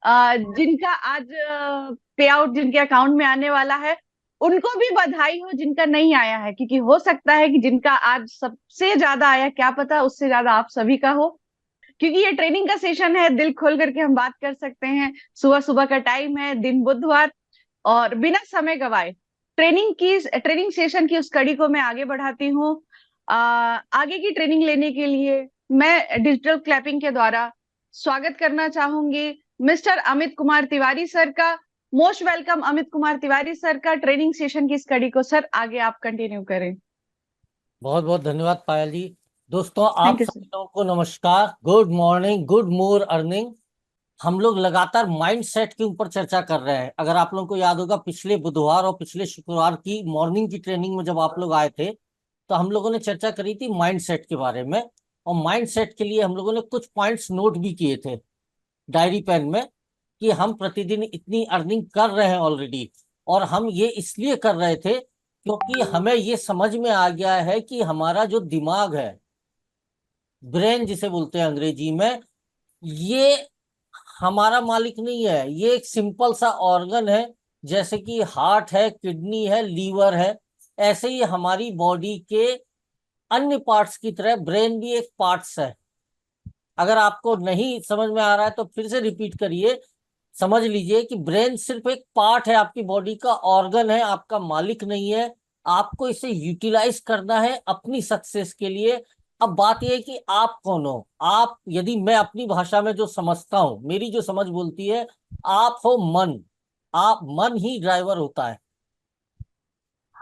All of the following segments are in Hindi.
जिनका आज पे आउट जिनके अकाउंट में आने वाला है, उनको भी बधाई हो जिनका नहीं आया है, क्योंकि हो सकता है कि जिनका आज सबसे ज्यादा आया, क्या पता उससे ज्यादा आप सभी का हो। क्योंकि ये ट्रेनिंग का सेशन है, दिल खोल करके हम बात कर सकते हैं। सुबह सुबह का टाइम है, दिन बुधवार, और बिना समय गवाए ट्रेनिंग सेशन की उस कड़ी को मैं आगे बढ़ाती हूँ। आगे की ट्रेनिंग लेने के लिए मैं डिजिटल क्लैपिंग के द्वारा स्वागत करना चाहूंगी मिस्टर अमित कुमार तिवारी सर का। Most welcome Amit Kumar Tiwari sir का ट्रेनिंग सेशन की इस कड़ी को। सर आगे आप कंटिन्यू करें। बहुत बहुत धन्यवाद पायल जी। दोस्तों, थैंक आप यू सर। सभी लोगों को नमस्कार, good morning, good more earning. हम लोग लगातार माइंड सेट के ऊपर चर्चा कर रहे हैं। अगर आप लोगों को याद होगा, पिछले बुधवार और पिछले शुक्रवार की मॉर्निंग की ट्रेनिंग में जब आप लोग आए थे, तो हम लोगों ने चर्चा करी थी माइंड सेट के बारे में। और माइंड सेट के लिए हम लोगों ने कुछ पॉइंट्स नोट भी किए थे डायरी पेन में, कि हम प्रतिदिन इतनी अर्निंग कर रहे हैं ऑलरेडी। और हम ये इसलिए कर रहे थे क्योंकि हमें ये समझ में आ गया है कि हमारा जो दिमाग है, ब्रेन जिसे बोलते हैं अंग्रेजी में, ये हमारा मालिक नहीं है। ये एक सिंपल सा ऑर्गन है। जैसे कि हार्ट है, किडनी है, लीवर है, ऐसे ही हमारी बॉडी के अन्य पार्ट्स की तरह ब्रेन भी एक पार्ट्स है। अगर आपको नहीं समझ में आ रहा है तो फिर से रिपीट करिए। समझ लीजिए कि ब्रेन सिर्फ एक पार्ट है, आपकी बॉडी का ऑर्गन है, आपका मालिक नहीं है। आपको इसे यूटिलाइज करना है अपनी सक्सेस के लिए। अब बात यह है कि आप कौन हो। आप, यदि मैं अपनी भाषा में जो समझता हूं, मेरी जो समझ बोलती है, आप हो मन। आप, मन ही ड्राइवर होता है।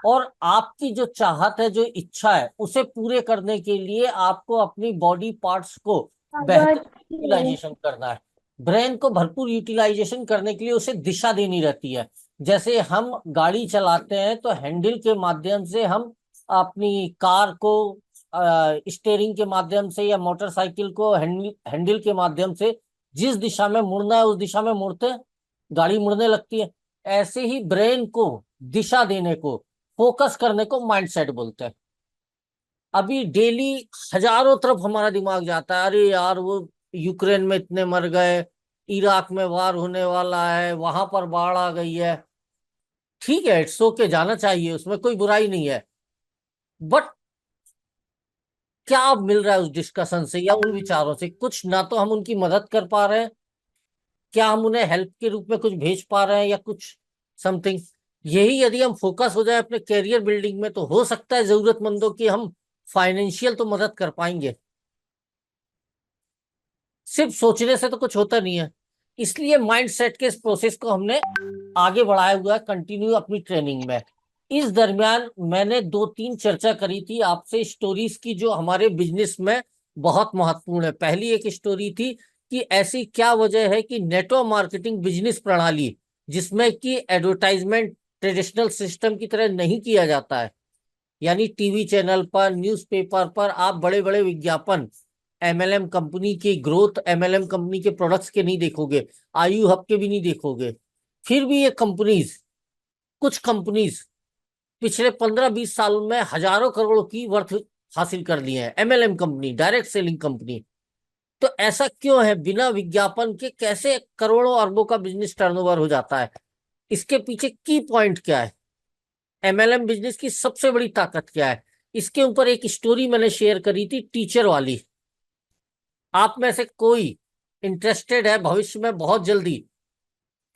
और आपकी जो चाहत है, जो इच्छा है, उसे पूरे करने के लिए आपको अपनी बॉडी पार्ट्स को बेहतर यूटिलाइजेशन करना है। ब्रेन को भरपूर यूटिलाइजेशन करने के लिए उसे दिशा देनी रहती है। जैसे हम गाड़ी चलाते हैं तो हैंडल के माध्यम से हम अपनी कार को स्टेयरिंग के माध्यम से, या मोटरसाइकिल को हैंडल के माध्यम से जिस दिशा में मुड़ना है उस दिशा में मुड़ते हैं, गाड़ी मुड़ने लगती है। ऐसे ही ब्रेन को दिशा देने को, फोकस करने को माइंड सेट बोलते हैं। अभी डेली हजारों तरफ हमारा दिमाग जाता है। अरे यार, वो यूक्रेन में इतने मर गए, इराक में वार होने वाला है, वहां पर बाढ़ आ गई है। ठीक है, इट्स ओके, जाना चाहिए, उसमें कोई बुराई नहीं है। बट क्या मिल रहा है उस डिस्कशन से या उन विचारों से? कुछ ना तो हम उनकी मदद कर पा रहे हैं, क्या हम उन्हें हेल्प के रूप में कुछ भेज पा रहे हैं, या कुछ समथिंग। यही यदि हम फोकस हो जाए अपने कैरियर बिल्डिंग में, तो हो सकता है जरूरतमंदों की हम फाइनेंशियल तो मदद कर पाएंगे। सिर्फ सोचने से तो कुछ होता नहीं है। इसलिए माइंड सेट के इस प्रोसेस को हमने आगे बढ़ाया हुआ है कंटिन्यू अपनी ट्रेनिंग में। इस दरमियान मैंने दो तीन चर्चा करी थी आपसे स्टोरीज की, जो हमारे बिजनेस में बहुत महत्वपूर्ण है। पहली एक स्टोरी थी कि ऐसी क्या वजह है कि नेटवर्क मार्केटिंग बिजनेस प्रणाली, जिसमें कि एडवर्टाइजमेंट ट्रेडिशनल सिस्टम की तरह नहीं किया जाता है, यानी टीवी चैनल पर, न्यूज़पेपर पर आप बड़े बड़े विज्ञापन एमएलएम कंपनी की ग्रोथ, एमएलएम कंपनी के प्रोडक्ट्स के नहीं देखोगे, आयु हब के भी नहीं देखोगे। फिर भी ये कंपनीज, कुछ कंपनीज पिछले 15-20 सालों में हजारों करोड़ की वर्थ हासिल कर लिए हैं। MLM company, direct selling company. तो ऐसा क्यों है? बिना विज्ञापन के कैसे करोड़ों अरबों का बिजनेस टर्नओवर हो जाता है? इसके पीछे की पॉइंट क्या है? एमएलएम बिजनेस की सबसे बड़ी ताकत क्या है? इसके ऊपर एक स्टोरी मैंने शेयर करी थी, टीचर वाली। आप में से कोई इंटरेस्टेड है भविष्य में बहुत जल्दी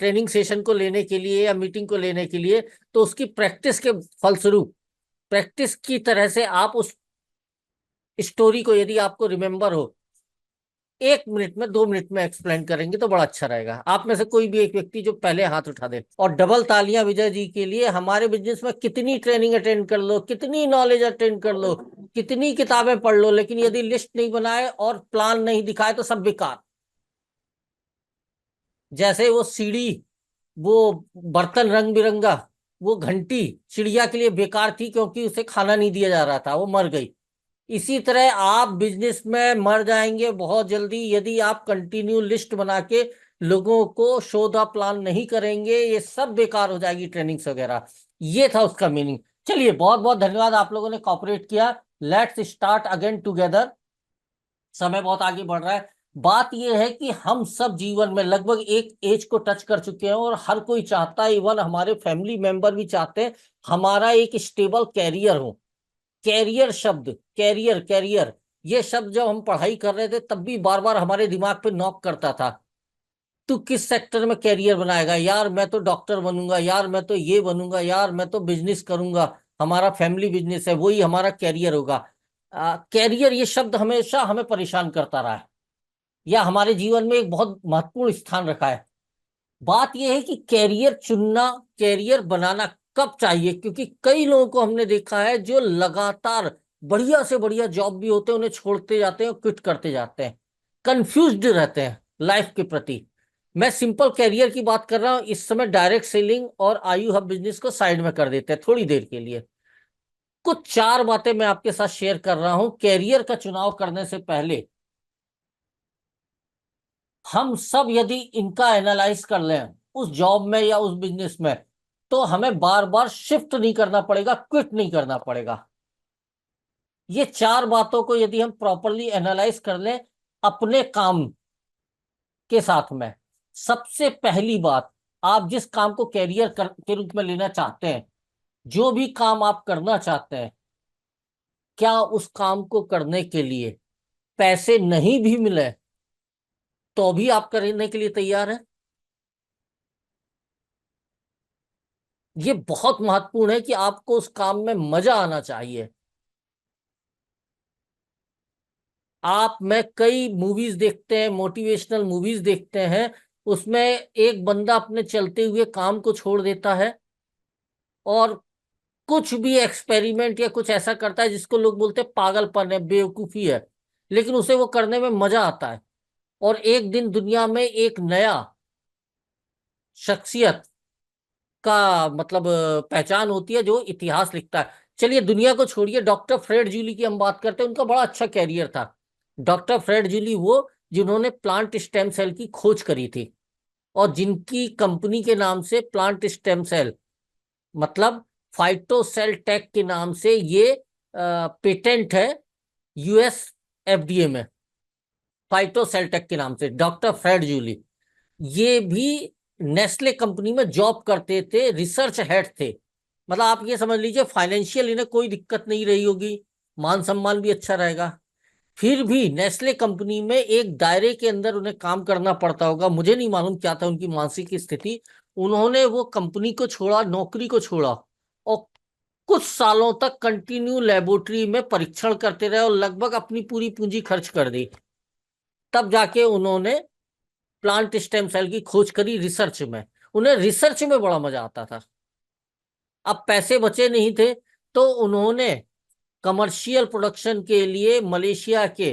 ट्रेनिंग सेशन को लेने के लिए या मीटिंग को लेने के लिए, तो उसकी प्रैक्टिस के फलस्वरूप, प्रैक्टिस की तरह से आप उस स्टोरी को, यदि आपको रिमेम्बर हो, 1 मिनट में, 2 मिनट में एक्सप्लेन करेंगे तो बड़ा अच्छा रहेगा। आप में से कोई भी एक व्यक्ति जो पहले हाथ उठा दे। और डबल तालियां विजय जी के लिए। हमारे बिजनेस में कितनी ट्रेनिंग अटेंड कर लो, कितनी नॉलेज अटेंड कर लो, कितनी किताबें पढ़ लो, लेकिन यदि लिस्ट नहीं बनाए और प्लान नहीं दिखाए तो सब बेकार। जैसे वो सीढ़ी, वो बर्तन रंग बिरंगा, वो घंटी चिड़िया के लिए बेकार थी क्योंकि उसे खाना नहीं दिया जा रहा था, वो मर गई। इसी तरह आप बिजनेस में मर जाएंगे बहुत जल्दी यदि आप कंटिन्यू लिस्ट बना के लोगों को शो द प्लान नहीं करेंगे। ये सब बेकार हो जाएगी ट्रेनिंग्स वगैरह। ये था उसका मीनिंग। चलिए, बहुत बहुत धन्यवाद, आप लोगों ने कॉपरेट किया। Let's start again together. समय बहुत आगे बढ़ रहा है। बात यह है कि हम सब जीवन में लगभग एक एज को टच कर चुके हैं और हर कोई चाहता है, इवन हमारे फैमिली मेंबर भी चाहते हैं हमारा एक स्टेबल कैरियर हो। कैरियर शब्द, कैरियर कैरियर, ये शब्द जब हम पढ़ाई कर रहे थे तब भी बार बार हमारे दिमाग पे नॉक करता था। तू किस सेक्टर में कैरियर बनाएगा? यार मैं तो डॉक्टर बनूंगा, यार मैं तो ये बनूंगा, यार मैं तो बिजनेस करूंगा, हमारा फैमिली बिजनेस है, वही हमारा कैरियर होगा। कैरियर ये शब्द हमेशा हमें परेशान करता रहा है, या हमारे जीवन में एक बहुत महत्वपूर्ण स्थान रखा है। बात यह है कि कैरियर चुनना, कैरियर बनाना कब चाहिए, क्योंकि कई लोगों को हमने देखा है जो लगातार बढ़िया से बढ़िया जॉब भी होते हैं उन्हें छोड़ते जाते हैं और क्विट करते जाते हैं, कंफ्यूज्ड रहते हैं लाइफ के प्रति। मैं सिंपल कैरियर की बात कर रहा हूं इस समय। डायरेक्ट सेलिंग और आयु हब बिजनेस को साइड में कर देते हैं थोड़ी देर के लिए। कुछ चार बातें मैं आपके साथ शेयर कर रहा हूं कैरियर का चुनाव करने से पहले। हम सब यदि इनका एनालाइज कर लें उस जॉब में या उस बिजनेस में, तो हमें बार बार शिफ्ट नहीं करना पड़ेगा, क्विट नहीं करना पड़ेगा। ये चार बातों को यदि हम प्रॉपरली एनालाइज कर लें अपने काम के साथ में। सबसे पहली बात, आप जिस काम को कैरियर के रूप में लेना चाहते हैं, जो भी काम आप करना चाहते हैं, क्या उस काम को करने के लिए पैसे नहीं भी मिले तो भी आप करने के लिए तैयार हैं? ये बहुत महत्वपूर्ण है कि आपको उस काम में मजा आना चाहिए। आप मैं कई मूवीज देखते हैं, मोटिवेशनल मूवीज देखते हैं, उसमें एक बंदा अपने चलते हुए काम को छोड़ देता है और कुछ भी एक्सपेरिमेंट या कुछ ऐसा करता है जिसको लोग बोलते हैं पागलपन है, बेवकूफी है, लेकिन उसे वो करने में मजा आता है। और एक दिन दुनिया में एक नया शख्सियत का मतलब पहचान होती है जो इतिहास लिखता है। चलिए दुनिया को छोड़िए, डॉक्टर फ्रेड जूली की हम बात करते हैं, उनका बड़ा अच्छा कैरियर था। डॉक्टर फ्रेड जूली वो जिन्होंने प्लांट स्टेम सेल की खोज करी थी और जिनकी कंपनी के नाम से प्लांट स्टेम सेल मतलब फाइटो सेल टेक के नाम से ये पेटेंट है यूएस एफडीए में। फाइटो सेल टेक के नाम से डॉक्टर फ्रेड जूली ये भी नेस्ले कंपनी में जॉब करते थे, रिसर्च हेड थे। मतलब आप ये समझ लीजिए फाइनेंशियल इन्हें कोई दिक्कत नहीं रही होगी, मान सम्मान भी अच्छा रहेगा, फिर भी नेस्ले कंपनी में एक दायरे के अंदर उन्हें काम करना पड़ता होगा। मुझे नहीं मालूम क्या था उनकी मानसिक स्थिति। उन्होंने वो कंपनी को छोड़ा, नौकरी को छोड़ा और कुछ सालों तक कंटिन्यू लेबोरेटरी में परीक्षण करते रहे और लगभग अपनी पूरी पूंजी खर्च कर दी। तब जाके उन्होंने प्लांट स्टेम सेल की खोज करी रिसर्च में। उन्हें रिसर्च में बड़ा मजा आता था। अब पैसे बचे नहीं थे तो उन्होंने कमर्शियल प्रोडक्शन के लिए मलेशिया के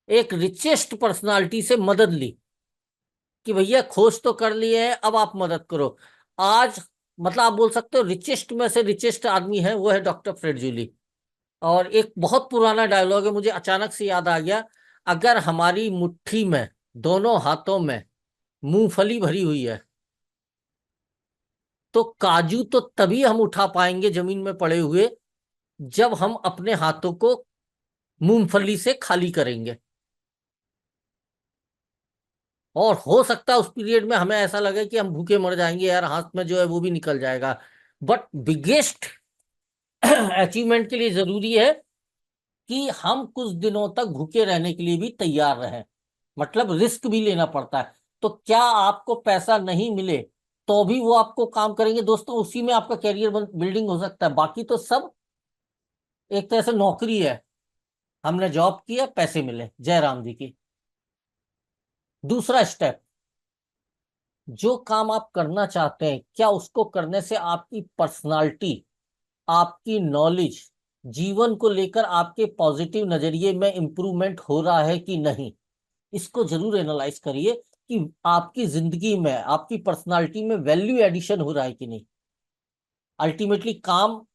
एक रिचेस्ट पर्सनालिटी से मदद ली कि भैया खोज तो कर लिए है, अब आप मदद करो। आज मतलब आप बोल सकते हो रिचेस्ट में से रिचेस्ट आदमी है वो है डॉक्टर फ्रेड जूली। और एक बहुत पुराना डायलॉग है, मुझे अचानक से याद आ गया, अगर हमारी मुट्ठी में, दोनों हाथों में मूंगफली भरी हुई है तो काजू तो तभी हम उठा पाएंगे जमीन में पड़े हुए जब हम अपने हाथों को मूंगफली से खाली करेंगे। और हो सकता है उस पीरियड में हमें ऐसा लगे कि हम भूखे मर जाएंगे, यार हाथ में जो है वो भी निकल जाएगा। बट बिगेस्ट अचीवमेंट के लिए जरूरी है कि हम कुछ दिनों तक भूखे रहने के लिए भी तैयार रहें, मतलब रिस्क भी लेना पड़ता है। तो क्या आपको पैसा नहीं मिले तो भी वो आपको काम करेंगे दोस्तों, उसी में आपका कैरियर बिल्डिंग हो सकता है। बाकी तो सब एक तरह से नौकरी है, हमने जॉब किया पैसे मिले, जय राम जी की। दूसरा स्टेप, जो काम आप करना चाहते हैं क्या उसको करने से आपकी पर्सनालिटी, आपकी नॉलेज, जीवन को लेकर आपके पॉजिटिव नजरिए में इंप्रूवमेंट हो रहा है कि नहीं, इसको जरूर एनालाइज करिए कि आपकी जिंदगी में, आपकी पर्सनालिटी में वैल्यू एडिशन हो रहा है कि नहीं। अल्टीमेटली काम,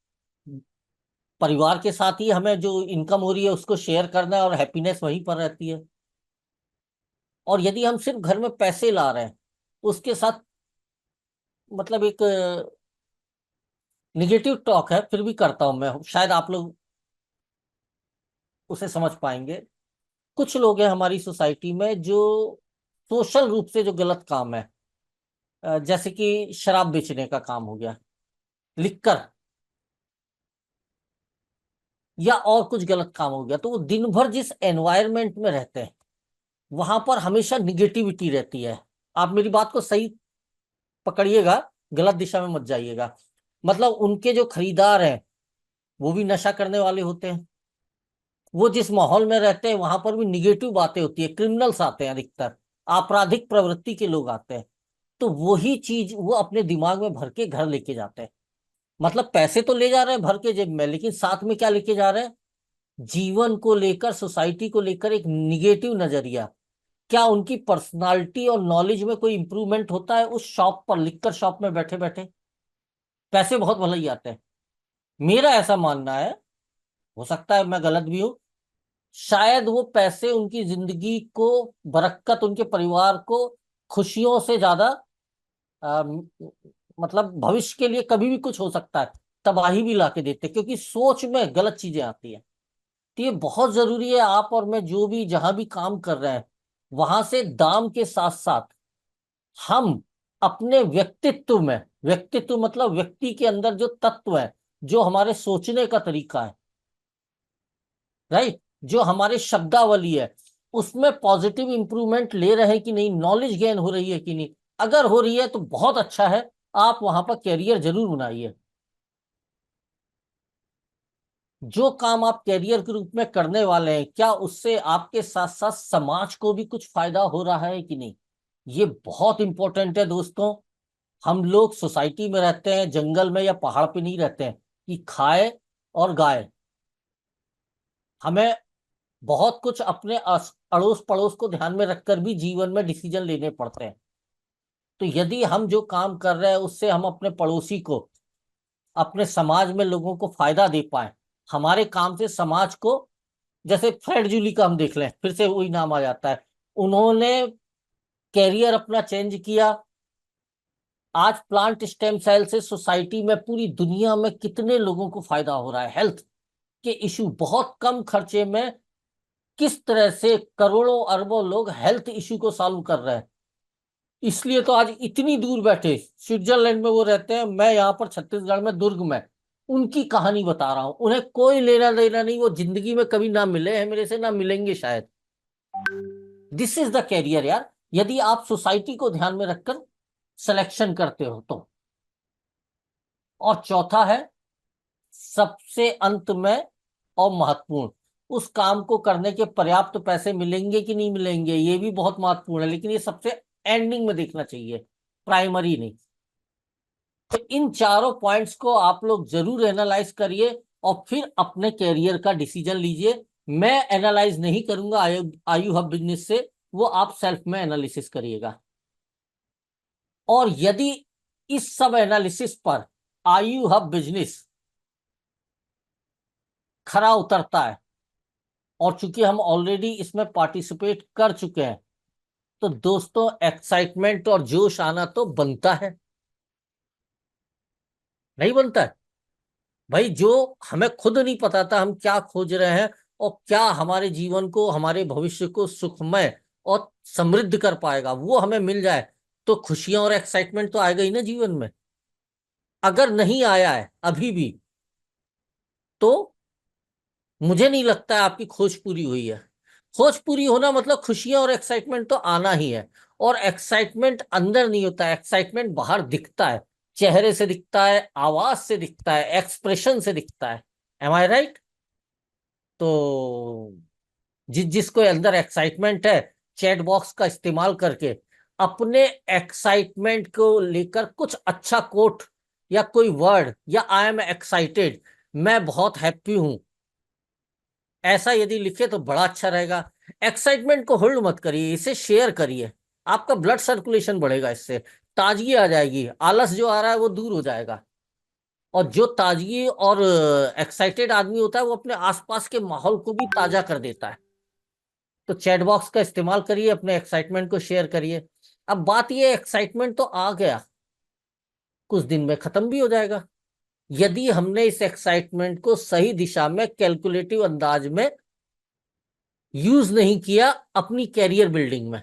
परिवार के साथ ही हमें जो इनकम हो रही है उसको शेयर करना है और हैप्पीनेस वहीं पर रहती है। और यदि हम सिर्फ घर में पैसे ला रहे हैं उसके साथ मतलब एक निगेटिव टॉक है, फिर भी करता हूं मैं, शायद आप लोग उसे समझ पाएंगे। कुछ लोग हैं हमारी सोसाइटी में जो सोशल रूप से जो गलत काम है, जैसे कि शराब बेचने का काम हो गया, लिक्कर, या और कुछ गलत काम हो गया, तो वो दिन भर जिस एनवायरनमेंट में रहते हैं वहां पर हमेशा निगेटिविटी रहती है। आप मेरी बात को सही पकड़िएगा, गलत दिशा में मत जाइएगा। मतलब उनके जो खरीदार हैं वो भी नशा करने वाले होते हैं, वो जिस माहौल में रहते हैं वहां पर भी निगेटिव बातें होती है, क्रिमिनल्स आते हैं, अधिकतर आपराधिक प्रवृत्ति के लोग आते हैं। तो वही चीज वो अपने दिमाग में भर के घर लेके जाते हैं। मतलब पैसे तो ले जा रहे हैं भर के जेब में, लेकिन साथ में क्या लेके जा रहे हैं? जीवन को लेकर, सोसाइटी को लेकर एक निगेटिव नजरिया। क्या उनकी पर्सनालिटी और नॉलेज में कोई इंप्रूवमेंट होता है उस शॉप पर, लिखकर शॉप में बैठे बैठे? पैसे बहुत भले ही आते हैं। मेरा ऐसा मानना है, हो सकता है मैं गलत भी हूं, शायद वो पैसे उनकी जिंदगी को, बरकत उनके परिवार को खुशियों से ज्यादा, मतलब भविष्य के लिए कभी भी कुछ हो सकता है, तबाही भी ला के देते, क्योंकि सोच में गलत चीजें आती हैं। तो ये बहुत जरूरी है, आप और मैं जो भी जहां भी काम कर रहे हैं वहां से दाम के साथ साथ हम अपने व्यक्तित्व में, व्यक्तित्व मतलब व्यक्ति के अंदर जो तत्व है, जो हमारे सोचने का तरीका है, राइट, जो हमारे शब्दावली है, उसमें पॉजिटिव इंप्रूवमेंट ले रहे हैं कि नहीं, नॉलेज गेन हो रही है कि नहीं। अगर हो रही है तो बहुत अच्छा है, आप वहां पर कैरियर जरूर बनाइए। जो काम आप कैरियर के रूप में करने वाले हैं, क्या उससे आपके साथ साथ समाज को भी कुछ फायदा हो रहा है कि नहीं? ये बहुत इंपॉर्टेंट है दोस्तों। हम लोग सोसाइटी में रहते हैं, जंगल में या पहाड़ पे नहीं रहते हैं कि खाए और गाए। हमें बहुत कुछ अपने अड़ोस पड़ोस को ध्यान में रखकर भी जीवन में डिसीजन लेने पड़ते हैं। तो यदि हम जो काम कर रहे हैं उससे हम अपने पड़ोसी को, अपने समाज में लोगों को फायदा दे पाए, हमारे काम से समाज को, जैसे फ्रेड जूली का हम देख लें, फिर से वही नाम आ जाता है। उन्होंने कैरियर अपना चेंज किया। आज प्लांट स्टेम सेल से सोसाइटी में, पूरी दुनिया में कितने लोगों को फायदा हो रहा है, हेल्थ के इशू बहुत कम खर्चे में, किस तरह से करोड़ों अरबों लोग हेल्थ इशू को सॉल्व कर रहे हैं। इसलिए तो आज इतनी दूर बैठे स्विट्जरलैंड में वो रहते हैं, मैं यहाँ पर छत्तीसगढ़ में दुर्ग में उनकी कहानी बता रहा हूं। उन्हें कोई लेना देना नहीं, वो जिंदगी में कभी ना मिले हैं मेरे से, ना मिलेंगे शायद। दिस इज द कैरियर यार, यदि आप सोसाइटी को ध्यान में रखकर सिलेक्शन करते हो तो। और चौथा है, सबसे अंत में और महत्वपूर्ण, उस काम को करने के पर्याप्त पैसे मिलेंगे कि नहीं मिलेंगे, ये भी बहुत महत्वपूर्ण है, लेकिन ये सबसे एंडिंग में देखना चाहिए, प्राइमरी नहीं। तो इन चारों पॉइंट्स को आप लोग जरूर एनालाइज करिए और फिर अपने कैरियर का डिसीजन लीजिए। मैं एनालाइज नहीं करूंगा आयु हब बिजनेस से, वो आप सेल्फ में एनालिसिस करिएगा। और यदि इस सब एनालिसिस पर आयु हब बिजनेस खरा उतरता है, और चूंकि हम ऑलरेडी इसमें पार्टिसिपेट कर चुके हैं, तो दोस्तों एक्साइटमेंट और जोश आना तो बनता है, नहीं बनता है? भाई, जो हमें खुद नहीं पता था हम क्या खोज रहे हैं और क्या हमारे जीवन को, हमारे भविष्य को सुखमय और समृद्ध कर पाएगा, वो हमें मिल जाए, तो खुशियां और एक्साइटमेंट तो आएगा ही ना जीवन में। अगर नहीं आया है अभी भी, तो मुझे नहीं लगता है आपकी खोज पूरी हुई है। खोज पूरी होना मतलब खुशियां और एक्साइटमेंट तो आना ही है। और एक्साइटमेंट अंदर नहीं होता है, एक्साइटमेंट बाहर दिखता है, चेहरे से दिखता है, आवाज से दिखता है, एक्सप्रेशन से दिखता है। एम आई राइट? तो जिसको अंदर एक्साइटमेंट है, चैट बॉक्स का इस्तेमाल करके अपने एक्साइटमेंट को लेकर कुछ अच्छा कोट या कोई वर्ड, या आई एम एक्साइटेड, मैं बहुत हैप्पी हूं, ऐसा यदि लिखे तो बड़ा अच्छा रहेगा। एक्साइटमेंट को होल्ड मत करिए, इसे शेयर करिए। आपका ब्लड सर्कुलेशन बढ़ेगा, इससे ताजगी आ जाएगी, आलस जो आ रहा है वो दूर हो जाएगा। और जो ताजगी और एक्साइटेड आदमी होता है वो अपने आसपास के माहौल को भी ताजा कर देता है। तो चैट बॉक्स का इस्तेमाल करिए, अपने एक्साइटमेंट को शेयर करिए। अब बात ये, एक्साइटमेंट तो आ गया, कुछ दिन में खत्म भी हो जाएगा। यदि हमने इस एक्साइटमेंट को सही दिशा में, कैलकुलेटिव अंदाज में यूज नहीं किया अपनी कैरियर बिल्डिंग में।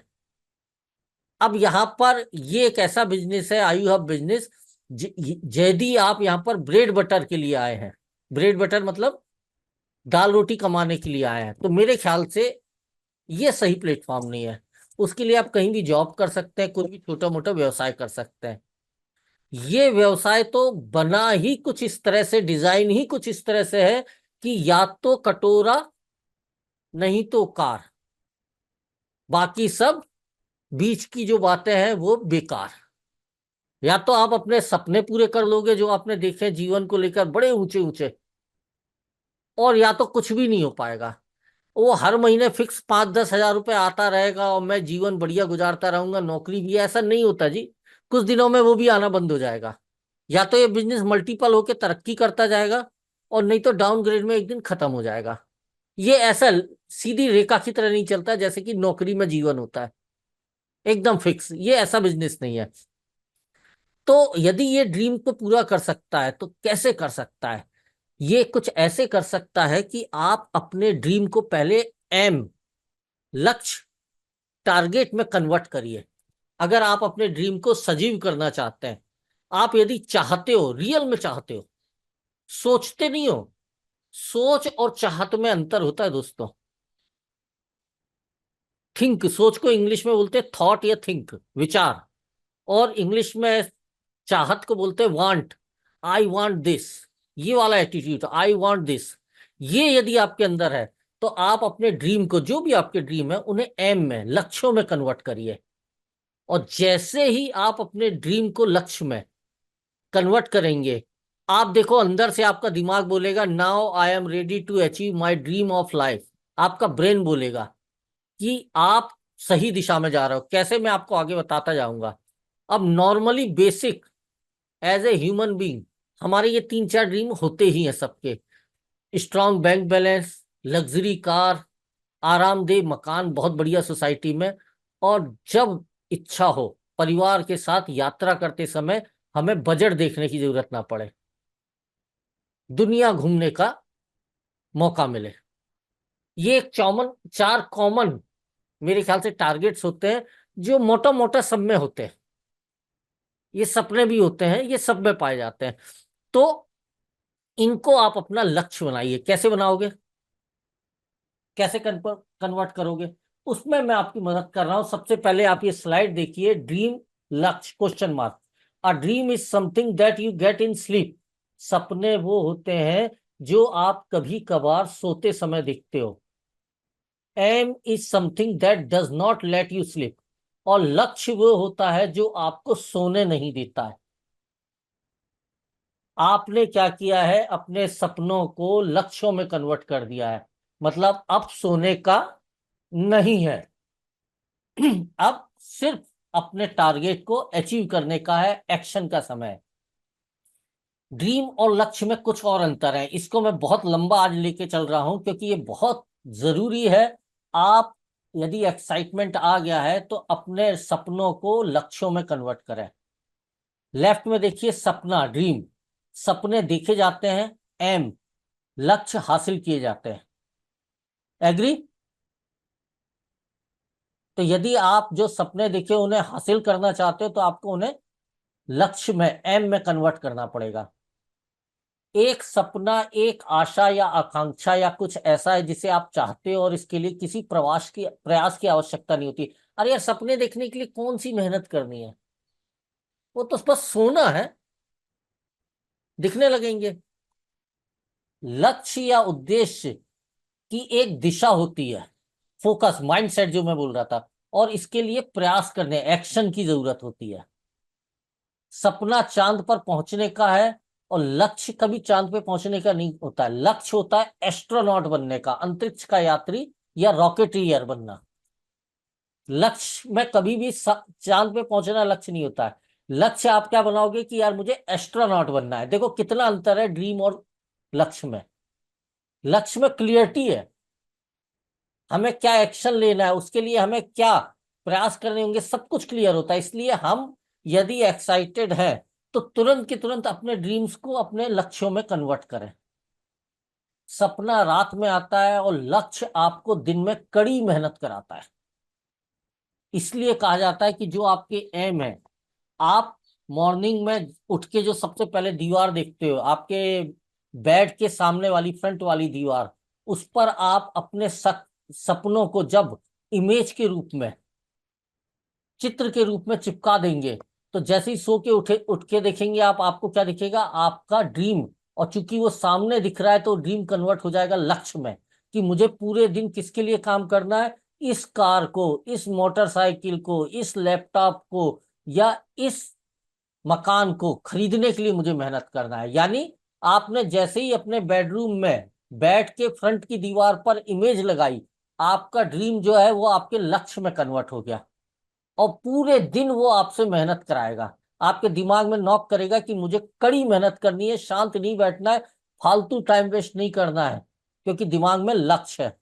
अब यहां पर ये एक ऐसा बिजनेस है, आई हैव बिजनेस, यदि आप यहां पर ब्रेड बटर के लिए आए हैं, ब्रेड बटर मतलब दाल रोटी कमाने के लिए आए हैं, तो मेरे ख्याल से ये सही प्लेटफॉर्म नहीं है। उसके लिए आप कहीं भी जॉब कर सकते हैं, कोई भी छोटा मोटा व्यवसाय कर सकते हैं। ये व्यवसाय तो बना ही कुछ इस तरह से, डिजाइन ही कुछ इस तरह से है कि या तो कटोरा नहीं तो कार, बाकी सब बीच की जो बातें हैं वो बेकार। या तो आप अपने सपने पूरे कर लोगे जो आपने देखे जीवन को लेकर बड़े ऊंचे ऊंचे, और या तो कुछ भी नहीं हो पाएगा। वो हर महीने फिक्स 5-10 हजार रुपए आता रहेगा और मैं जीवन बढ़िया गुजारता रहूंगा, नौकरी भी है, ऐसा नहीं होता जी। कुछ दिनों में वो भी आना बंद हो जाएगा। या तो ये बिजनेस मल्टीपल होके तरक्की करता जाएगा, और नहीं तो डाउनग्रेड में एक दिन खत्म हो जाएगा। ये ऐसा सीधी रेखा की तरह नहीं चलता जैसे कि नौकरी में जीवन होता है, एकदम फिक्स। ये ऐसा बिजनेस नहीं है। तो यदि ये ड्रीम को पूरा कर सकता है तो कैसे कर सकता है? ये कुछ ऐसे कर सकता है कि आप अपने ड्रीम को पहले एम, लक्ष्य, टारगेट में कन्वर्ट करिए। अगर आप अपने ड्रीम को सजीव करना चाहते हैं, आप यदि चाहते हो, रियल में चाहते हो, सोचते नहीं हो। सोच और चाहत में अंतर होता है दोस्तों। थिंक, सोच को इंग्लिश में बोलते हैं थॉट या थिंक, विचार। और इंग्लिश में चाहत को बोलते हैं वांट, आई वांट दिस। ये वाला एटीट्यूड, आई वांट दिस, ये यदि आपके अंदर है तो आप अपने ड्रीम को, जो भी आपके ड्रीम है, उन्हें एम में, लक्ष्यों में कन्वर्ट करिए। और जैसे ही आप अपने ड्रीम को लक्ष्य में कन्वर्ट करेंगे, आप देखो अंदर से आपका दिमाग बोलेगा now I am ready to achieve my dream of life. आपका ब्रेन बोलेगा कि आप सही दिशा में जा रहे हो। कैसे, मैं आपको आगे बताता जाऊंगा। अब normally basic, as a human being, हमारे ये 3-4 ड्रीम होते ही हैं सबके। Strong bank balance, luxury car, आरामदेह मकान बहुत बढ़िया सोसाइटी में, और जब इच्छा हो परिवार के साथ यात्रा करते समय हमें बजट देखने की जरूरत ना पड़े, दुनिया घूमने का मौका मिले। ये एक चौमन 4 कॉमन मेरे ख्याल से टारगेट्स होते हैं, जो मोटा मोटा सब में होते हैं। ये सपने भी होते हैं, ये सब में पाए जाते हैं। तो इनको आप अपना लक्ष्य बनाइए। कैसे बनाओगे, कैसे कन्वर्ट करोगे, उसमें मैं आपकी मदद कर रहा हूं। सबसे पहले आप ये स्लाइड देखिए, ड्रीम, लक्ष्य, question mark. A dream is something that you get in sleep. सपने वो होते हैं जो आप कभी कभार सोते समय देखते हो। Aim is something that does not let you sleep. और लक्ष्य वो होता है जो आपको सोने नहीं देता है। आपने क्या किया है, अपने सपनों को लक्ष्यों में कन्वर्ट कर दिया है। मतलब अब सोने का नहीं है। अब सिर्फ अपने टारगेट को अचीव करने का है, एक्शन का समय है। ड्रीम और लक्ष्य में कुछ और अंतर है, इसको मैं बहुत लंबा आज लेके चल रहा हूं क्योंकि ये बहुत जरूरी है। आप, यदि एक्साइटमेंट आ गया है तो अपने सपनों को लक्ष्यों में कन्वर्ट करें। लेफ्ट में देखिए, सपना, ड्रीम, सपने देखे जाते हैं, एम, लक्ष्य हासिल किए जाते हैं। एग्री? तो यदि आप जो सपने देखे उन्हें हासिल करना चाहते हो तो आपको उन्हें लक्ष्य में, एम में कन्वर्ट करना पड़ेगा। एक सपना, एक आशा या आकांक्षा या कुछ ऐसा है जिसे आप चाहते हो और इसके लिए किसी प्रयास की आवश्यकता नहीं होती। अरे यार, सपने देखने के लिए कौन सी मेहनत करनी है, वो तो बस सोना है, दिखने लगेंगे। लक्ष्य या उद्देश्य की एक दिशा होती है, फोकस, माइंडसेट जो मैं बोल रहा था, और इसके लिए प्रयास करने, एक्शन की जरूरत होती है। सपना चांद पर पहुंचने का है, और लक्ष्य कभी चांद पे पहुंचने का नहीं होता है। लक्ष्य होता है एस्ट्रोनॉट बनने का, अंतरिक्ष का यात्री या रॉकेटियर बनना। लक्ष्य में कभी भी चांद पे पहुंचना लक्ष्य नहीं होता है। लक्ष्य आप क्या बनाओगे कि यार मुझे एस्ट्रोनॉट बनना है। देखो कितना अंतर है ड्रीम और लक्ष्य में। लक्ष्य में क्लियरिटी है, हमें क्या एक्शन लेना है, उसके लिए हमें क्या प्रयास करने होंगे, सब कुछ क्लियर होता है। इसलिए हम यदि एक्साइटेड हैं तो तुरंत के तुरंत अपने ड्रीम्स को अपने लक्ष्यों में कन्वर्ट करें। सपना रात में आता है और लक्ष्य आपको दिन में कड़ी मेहनत कराता है। इसलिए कहा जाता है कि जो आपके एम है, आप मॉर्निंग में उठ के जो सबसे पहले दीवार देखते हो, आपके बेड के सामने वाली फ्रंट वाली दीवार, उस पर आप अपने सपनों को जब इमेज के रूप में, चित्र के रूप में चिपका देंगे, तो जैसे ही सो के उठ के देखेंगे आप, आपको क्या दिखेगा? आपका ड्रीम। और चूंकि वो सामने दिख रहा है तो ड्रीम कन्वर्ट हो जाएगा लक्ष्य में, कि मुझे पूरे दिन किसके लिए काम करना है? इस कार को, इस मोटरसाइकिल को, इस लैपटॉप को, या इस मकान को खरीदने के लिए मुझे मेहनत करना है। यानी आपने जैसे ही अपने बेडरूम में बेड के फ्रंट की दीवार पर इमेज लगाई, आपका ड्रीम जो है वो आपके लक्ष्य में कन्वर्ट हो गया। और पूरे दिन वो आपसे मेहनत कराएगा, आपके दिमाग में नॉक करेगा कि मुझे कड़ी मेहनत करनी है, शांत नहीं बैठना है, फालतू टाइम वेस्ट नहीं करना है, क्योंकि दिमाग में लक्ष्य है।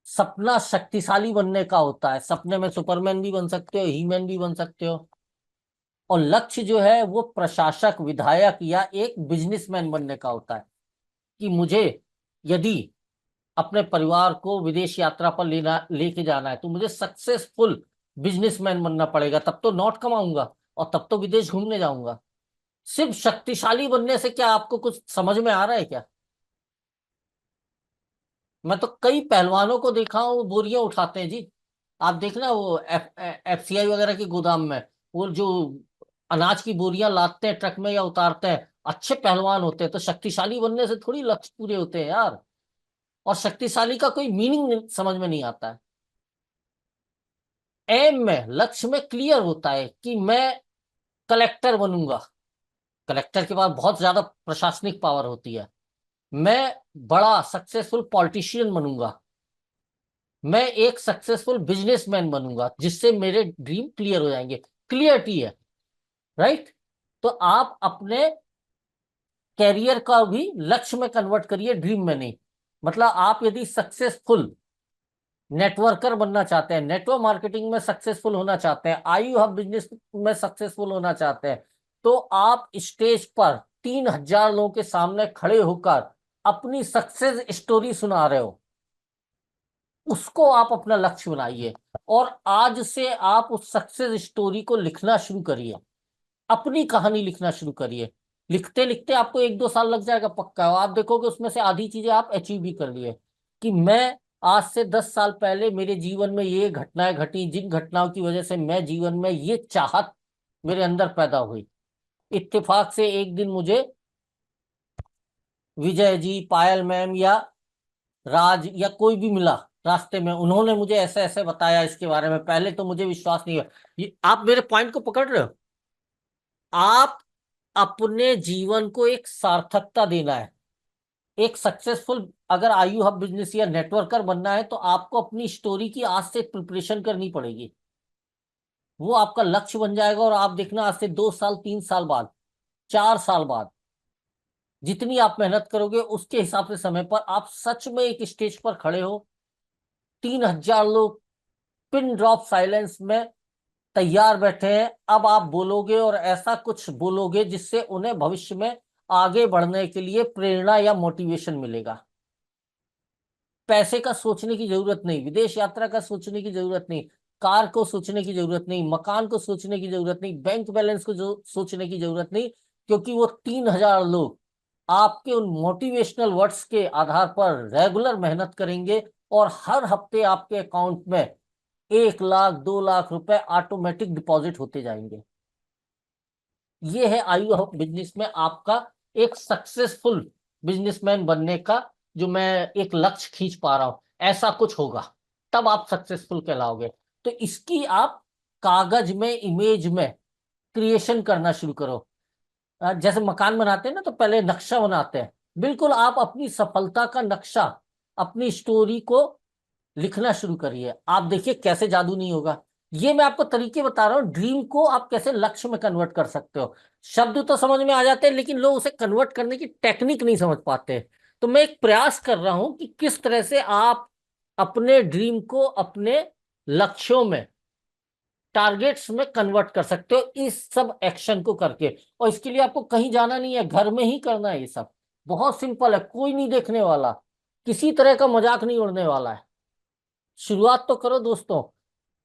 सपना शक्तिशाली बनने का होता है। सपने में सुपरमैन भी बन सकते हो, हीमैन भी बन सकते हो। और लक्ष्य जो है वो प्रशासक, विधायक या एक बिजनेसमैन बनने का होता है, कि मुझे यदि अपने परिवार को विदेश यात्रा पर लेके जाना है तो मुझे सक्सेसफुल बिजनेसमैन बनना पड़ेगा, तब तो नॉट कमाऊंगा और तब तो विदेश घूमने जाऊंगा। सिर्फ शक्तिशाली बनने से क्या आपको कुछ समझ में आ रहा है क्या? मैं तो कई पहलवानों को देखा हूँ, वो बोरियां उठाते हैं जी। आप देखना वो एफसीआई वगैरह के गोदाम में, वो जो अनाज की बोरियां लादते हैं ट्रक में या उतारते हैं, अच्छे पहलवान होते हैं। तो शक्तिशाली बनने से थोड़ी लक्ष्य पूरे होते हैं यार। और शक्तिशाली का कोई मीनिंग समझ में नहीं आता है। एम में, लक्ष्य में क्लियर होता है कि मैं कलेक्टर बनूंगा। कलेक्टर के पास बहुत ज्यादा प्रशासनिक पावर होती है। मैं बड़ा सक्सेसफुल पॉलिटिशियन बनूंगा। मैं एक सक्सेसफुल बिजनेसमैन बनूंगा, जिससे मेरे ड्रीम क्लियर हो जाएंगे। क्लियरिटी है, राइट? तो आप अपने कैरियर का भी लक्ष्य में कन्वर्ट करिए, ड्रीम में नहीं। मतलब आप यदि सक्सेसफुल नेटवर्कर बनना चाहते हैं, नेटवर्क मार्केटिंग में सक्सेसफुल होना चाहते हैं, आयु हब बिजनेस में सक्सेसफुल होना चाहते हैं, तो आप स्टेज पर 3,000 लोगों के सामने खड़े होकर अपनी सक्सेस स्टोरी सुना रहे हो, उसको आप अपना लक्ष्य बनाइए। और आज से आप उस सक्सेस स्टोरी को लिखना शुरू करिए, अपनी कहानी लिखना शुरू करिए। लिखते लिखते आपको 1-2 साल लग जाएगा पक्का, और आप देखोगे उसमें से आधी चीजें आप अचीव भी कर लिए। कि मैं आज से 10 साल पहले मेरे जीवन में ये घटनाएं घटी, जिन घटनाओं की वजह से मैं जीवन में ये चाहत मेरे अंदर पैदा हुई। इत्तेफाक से एक दिन मुझे विजय जी, पायल मैम या राज या कोई भी मिला रास्ते में, उन्होंने मुझे ऐसे ऐसे बताया इसके बारे में। पहले तो मुझे विश्वास नहीं हुआ। ये आप मेरे पॉइंट को पकड़ रहे हो? आप अपने जीवन को एक सार्थकता देना है, एक सक्सेसफुल अगर आयु हब बिजनेस या नेटवर्कर बनना है, तो आपको अपनी स्टोरी की आज से प्रिपरेशन करनी पड़ेगी। वो आपका लक्ष्य बन जाएगा, और आप देखना आज से 2 साल, 3 साल बाद, 4 साल बाद, जितनी आप मेहनत करोगे उसके हिसाब से समय पर आप सच में एक स्टेज पर खड़े हो, 3,000 लोग पिन ड्रॉप साइलेंस में तैयार बैठे हैं। अब आप बोलोगे और ऐसा कुछ बोलोगे जिससे उन्हें भविष्य में आगे बढ़ने के लिए प्रेरणा या मोटिवेशन मिलेगा। पैसे का सोचने की जरूरत नहीं, विदेश यात्रा का सोचने की जरूरत नहीं, कार को सोचने की जरूरत नहीं, मकान को सोचने की जरूरत नहीं, बैंक बैलेंस को जो सोचने की जरूरत नहीं। क्योंकि वो 3,000 लोग आपके उन मोटिवेशनल वर्ड्स के आधार पर रेगुलर मेहनत करेंगे, और हर हफ्ते आपके अकाउंट में 1 लाख 2 लाख रुपए ऑटोमेटिक डिपॉजिट होते जाएंगे। ये है आयु हब बिजनेस में आपका एक सक्सेसफुल बिजनेसमैन बनने का जो मैं एक लक्ष्य खींच पा रहा हूं। ऐसा कुछ होगा तब आप सक्सेसफुल कहलाओगे। तो इसकी आप कागज में, इमेज में क्रिएशन करना शुरू करो। जैसे मकान बनाते हैं ना, तो पहले नक्शा बनाते हैं। बिल्कुल आप अपनी सफलता का नक्शा, अपनी स्टोरी को लिखना शुरू करिए। आप देखिए कैसे जादू नहीं होगा। ये मैं आपको तरीके बता रहा हूँ, ड्रीम को आप कैसे लक्ष्य में कन्वर्ट कर सकते हो। शब्द तो समझ में आ जाते हैं, लेकिन लोग उसे कन्वर्ट करने की टेक्निक नहीं समझ पाते। तो मैं एक प्रयास कर रहा हूं कि किस तरह से आप अपने ड्रीम को अपने लक्ष्यों में, टारगेट्स में कन्वर्ट कर सकते हो, इस सब एक्शन को करके। और इसके लिए आपको कहीं जाना नहीं है, घर में ही करना है ये सब। बहुत सिंपल है, कोई नहीं देखने वाला, किसी तरह का मजाक नहीं उड़ने वाला है। शुरुआत तो करो दोस्तों,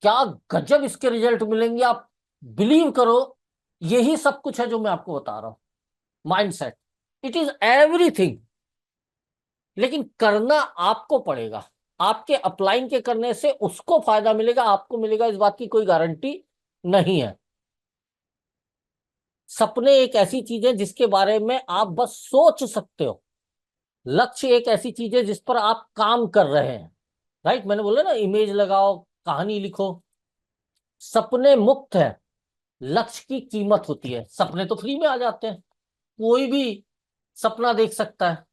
क्या गजब इसके रिजल्ट मिलेंगे, आप बिलीव करो। यही सब कुछ है जो मैं आपको बता रहा हूं। Mindset, it is everything. लेकिन करना आपको पड़ेगा। आपके अपलाइन के करने से उसको फायदा मिलेगा, आपको मिलेगा, इस बात की कोई गारंटी नहीं है। सपने एक ऐसी चीज है जिसके बारे में आप बस सोच सकते हो। लक्ष्य एक ऐसी चीज है जिस पर आप काम कर रहे हैं। राइट, मैंने बोला ना, इमेज लगाओ, कहानी लिखो। सपने मुफ्त है, लक्ष्य की कीमत होती है। सपने तो फ्री में आ जाते हैं, कोई भी सपना देख सकता है,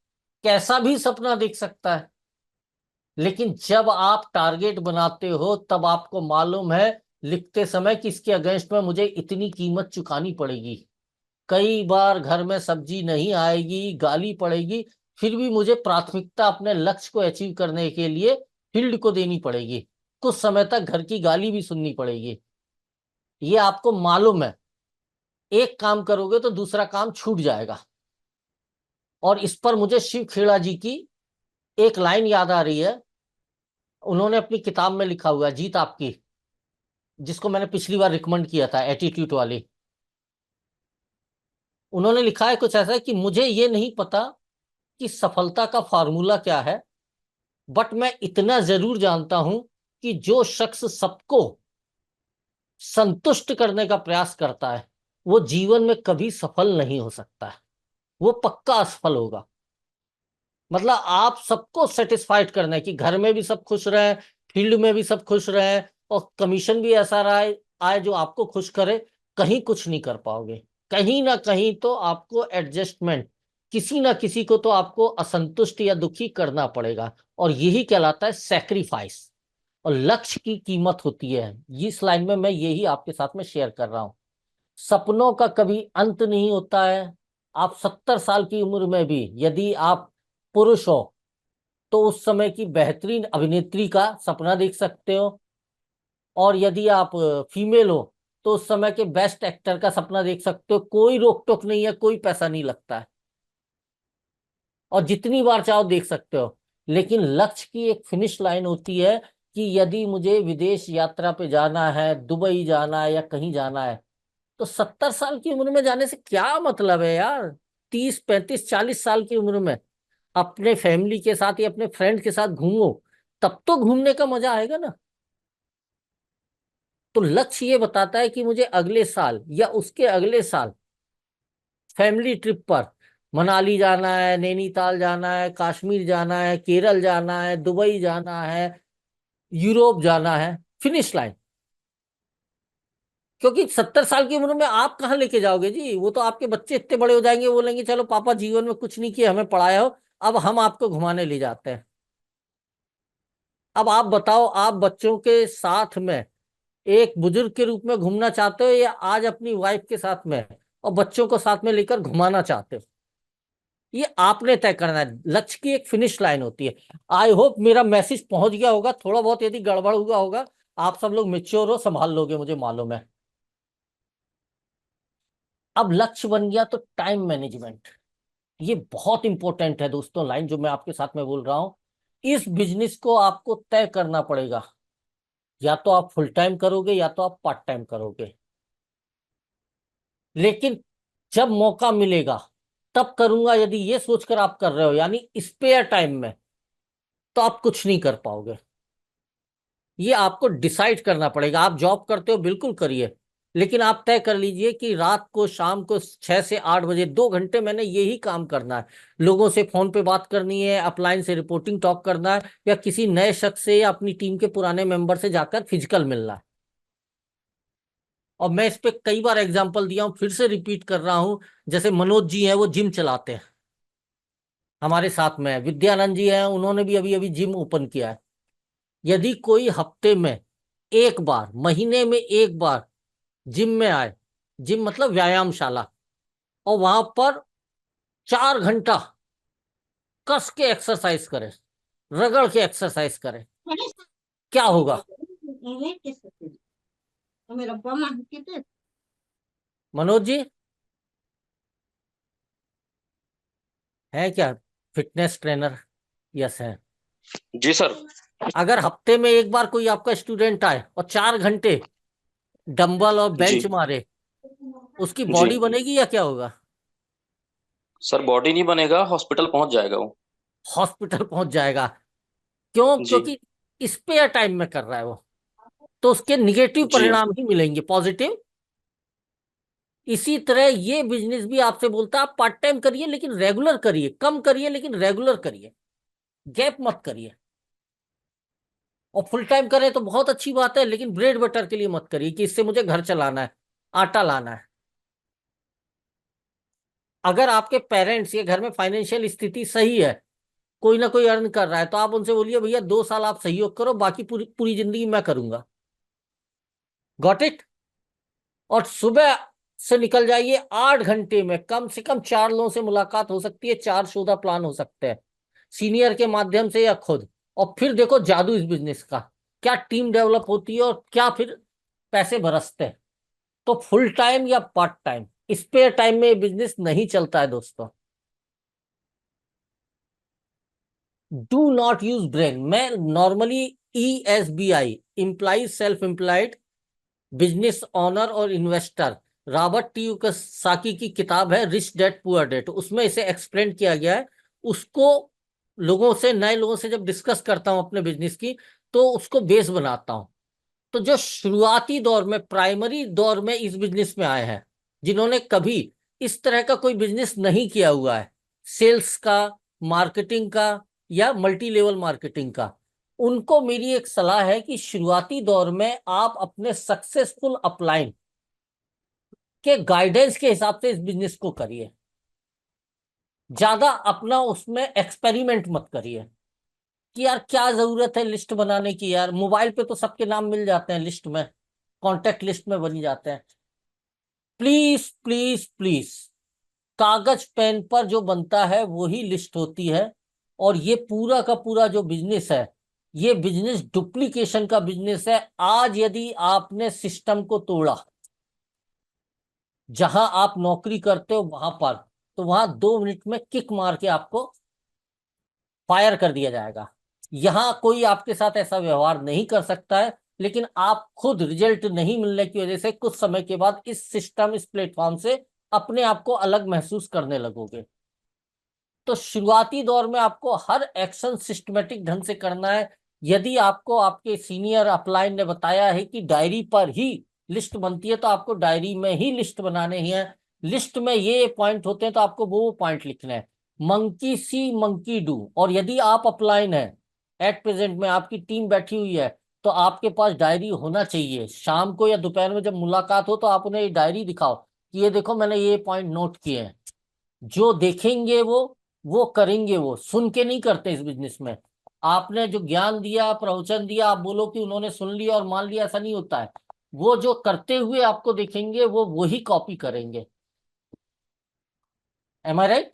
कैसा भी सपना देख सकता है। लेकिन जब आप टारगेट बनाते हो तब आपको मालूम है लिखते समय कि इसके अगेंस्ट में मुझे इतनी कीमत चुकानी पड़ेगी। कई बार घर में सब्जी नहीं आएगी, गाली पड़ेगी, फिर भी मुझे प्राथमिकता अपने लक्ष्य को अचीव करने के लिए फील्ड को देनी पड़ेगी। कुछ समय तक घर की गाली भी सुननी पड़ेगी। ये आपको मालूम है। एक काम करोगे तो दूसरा काम छूट जाएगा। और इस पर मुझे शिव खेड़ा जी की एक लाइन याद आ रही है। उन्होंने अपनी किताब में लिखा हुआ है, जीत आपकी, जिसको मैंने पिछली बार रिकमेंड किया था, एटीट्यूड वाली। उन्होंने लिखा है कुछ ऐसा है कि मुझे ये नहीं पता कि सफलता का फार्मूला क्या है, बट मैं इतना जरूर जानता हूं कि जो शख्स सबको संतुष्ट करने का प्रयास करता है वो जीवन में कभी सफल नहीं हो सकता है, वो पक्का असफल होगा। मतलब आप सबको सेटिस्फाइड करना है कि घर में भी सब खुश रहे, फील्ड में भी सब खुश रहे, और कमीशन भी ऐसा रहा आए जो आपको खुश करे, कहीं कुछ नहीं कर पाओगे। कहीं ना कहीं तो आपको एडजस्टमेंट, किसी ना किसी को तो आपको असंतुष्ट या दुखी करना पड़ेगा, और यही कहलाता है सेक्रीफाइस। और लक्ष्य की कीमत होती है, इस लाइन में मैं यही आपके साथ में शेयर कर रहा हूं। सपनों का कभी अंत नहीं होता है। आप 70 साल की उम्र में भी यदि आप पुरुष हो तो उस समय की बेहतरीन अभिनेत्री का सपना देख सकते हो, और यदि आप फीमेल हो तो उस समय के बेस्ट एक्टर का सपना देख सकते हो। कोई रोक टोक नहीं है, कोई पैसा नहीं लगता है, और जितनी बार चाहो देख सकते हो। लेकिन लक्ष्य की एक फिनिश लाइन होती है कि यदि मुझे विदेश यात्रा पे जाना है, दुबई जाना है या कहीं जाना है, तो 70 साल की उम्र में जाने से क्या मतलब है यार। 30 35 40 साल की उम्र में अपने फैमिली के साथ या अपने फ्रेंड के साथ घूमो, तब तो घूमने का मजा आएगा ना। तो लक्ष्य ये बताता है कि मुझे अगले साल या उसके अगले साल फैमिली ट्रिप पर मनाली जाना है, नैनीताल जाना है, कश्मीर जाना है, केरल जाना है, दुबई जाना है, यूरोप जाना है। Finish line. क्योंकि 70 साल की उम्र में आप कहाँ लेके जाओगे जी, वो तो आपके बच्चे इतने बड़े हो जाएंगे, बोलेंगे चलो पापा जीवन में कुछ नहीं किया, हमें पढ़ाया हो, अब हम आपको घुमाने ले जाते हैं। अब आप बताओ, आप बच्चों के साथ में एक बुजुर्ग के रूप में घूमना चाहते हो, या आज अपनी वाइफ के साथ में और बच्चों को साथ में लेकर घुमाना चाहते हो? ये आपने तय करना है। लक्ष्य की एक फिनिश लाइन होती है। आई होप मेरा मैसेज पहुंच गया होगा। थोड़ा बहुत यदि गड़बड़ हुआ होगा, आप सब लोग मेच्योर हो, संभाल लोगे, मुझे मालूम है। अब लक्ष्य बन गया तो टाइम मैनेजमेंट, ये बहुत इंपॉर्टेंट है दोस्तों। लाइन जो मैं आपके साथ में बोल रहा हूं, इस बिजनेस को आपको तय करना पड़ेगा। या तो आप फुल टाइम करोगे या तो आप पार्ट टाइम करोगे। लेकिन जब मौका मिलेगा तब करूंगा, यदि ये सोचकर आप कर रहे हो यानी स्पेयर टाइम में, तो आप कुछ नहीं कर पाओगे। ये आपको डिसाइड करना पड़ेगा। आप जॉब करते हो, बिल्कुल करिए, लेकिन आप तय कर लीजिए कि रात को, शाम को 6 से 8 बजे 2 घंटे मैंने यही काम करना है। लोगों से फोन पे बात करनी है, अपलाइन से रिपोर्टिंग टॉक करना है, या किसी नए शख्स से या अपनी टीम के पुराने मेंबर से जाकर फिजिकल मिलना है। और मैं इस पे कई बार एग्जांपल दिया हूं, फिर से रिपीट कर रहा हूं। जैसे मनोज जी हैं, वो जिम चलाते हैं, हमारे साथ में है। विद्यानंद जी हैं, उन्होंने भी अभी अभी जिम ओपन किया है। यदि कोई हफ्ते में एक बार, महीने में एक बार जिम में आए, जिम मतलब व्यायामशाला, और वहां पर 4 घंटा कस के एक्सरसाइज करे, रगड़ के एक्सरसाइज करे, क्या होगा मनोज जी? है क्या फिटनेस ट्रेनर? यस है। जी सर। अगर हफ्ते में एक बार कोई आपका स्टूडेंट आए और 4 घंटे डंबल और जी बेंच मारे, उसकी जी बॉडी बनेगी या क्या होगा? सर, बॉडी नहीं बनेगा, हॉस्पिटल पहुंच जाएगा वो। हॉस्पिटल पहुंच जाएगा। क्यों? जी क्योंकि स्पेयर टाइम में कर रहा है वो। तो उसके निगेटिव जी परिणाम ही मिलेंगे, पॉजिटिव। इसी तरह ये बिजनेस भी आपसे बोलता है आप पार्ट टाइम करिए लेकिन रेगुलर करिए, कम करिए लेकिन रेगुलर करिए, गैप मत करिए। और फुल टाइम करें तो बहुत अच्छी बात है, लेकिन ब्रेड बटर के लिए मत करिए कि इससे मुझे घर चलाना है, आटा लाना है। अगर आपके पेरेंट्स या घर में फाइनेंशियल स्थिति सही है, कोई ना कोई अर्न कर रहा है, तो आप उनसे बोलिए भैया 2 साल आप सहयोग करो, बाकी पूरी पूरी जिंदगी मैं करूंगा। Got it? और सुबह से निकल जाइए, 8 घंटे में कम से कम 4 लोगों से मुलाकात हो सकती है, 4 प्लान हो सकते हैं, सीनियर के माध्यम से या खुद। और फिर देखो जादू इस बिजनेस का, क्या टीम डेवलप होती है और क्या फिर पैसे बरसते हैं। तो फुल टाइम या पार्ट टाइम, स्पेयर टाइम में बिजनेस नहीं चलता है दोस्तों। Do not use brain. मैं normally ESBI, employees self employed business owner और इन्वेस्टर, रॉबर्ट टी साकी की किताब है रिच डैड पुअर डैड, उसमें इसे एक्सप्लेन किया गया है। उसको लोगों से, नए लोगों से जब डिस्कस करता हूं अपने बिजनेस की, तो उसको बेस बनाता हूं। तो जो शुरुआती दौर में, प्राइमरी दौर में इस बिजनेस में आए हैं, जिन्होंने कभी इस तरह का कोई बिजनेस नहीं किया हुआ है, सेल्स का, मार्केटिंग का या मल्टी लेवल मार्केटिंग का, उनको मेरी एक सलाह है कि शुरुआती दौर में आप अपने सक्सेसफुल अपलाइन के गाइडेंस के हिसाब से इस बिजनेस को करिए। ज्यादा अपना उसमें एक्सपेरिमेंट मत करिए कि यार क्या जरूरत है लिस्ट बनाने की, यार मोबाइल पे तो सबके नाम मिल जाते हैं लिस्ट में, कॉन्टेक्ट लिस्ट में बनी जाते हैं। प्लीज प्लीज प्लीज, कागज पेन पर जो बनता है वही लिस्ट होती है। और ये पूरा का पूरा जो बिजनेस है, ये बिजनेस डुप्लीकेशन का बिजनेस है। आज यदि आपने सिस्टम को तोड़ा, जहां आप नौकरी करते हो वहां पर, तो वहां 2 मिनट में किक मार के आपको फायर कर दिया जाएगा। यहां कोई आपके साथ ऐसा व्यवहार नहीं कर सकता है, लेकिन आप खुद रिजल्ट नहीं मिलने की वजह से कुछ समय के बाद इस सिस्टम, इस प्लेटफॉर्म से अपने आप को अलग महसूस करने लगोगे। तो शुरुआती दौर में आपको हर एक्शन सिस्टमेटिक ढंग से करना है। यदि आपको आपके सीनियर अपलाइन ने बताया है कि डायरी पर ही लिस्ट बनती है, तो आपको डायरी में ही लिस्ट बनाने ही है। लिस्ट में ये पॉइंट होते हैं तो आपको वो पॉइंट लिखने हैं। Monkey C monkey do. और यदि आप अपलाइन है, एट प्रेजेंट में आपकी टीम बैठी हुई है, तो आपके पास डायरी होना चाहिए। शाम को या दोपहर में जब मुलाकात हो, तो आप उन्हें ये डायरी दिखाओ कि ये देखो मैंने ये पॉइंट नोट किए हैं। जो देखेंगे वो करेंगे। वो सुन के नहीं करते इस बिजनेस में। आपने जो ज्ञान दिया, प्रवचन दिया, आप बोलो कि उन्होंने सुन लिया और मान लिया, ऐसा नहीं होता है। वो जो करते हुए आपको देखेंगे, वो वही कॉपी करेंगे। एम आई राइट?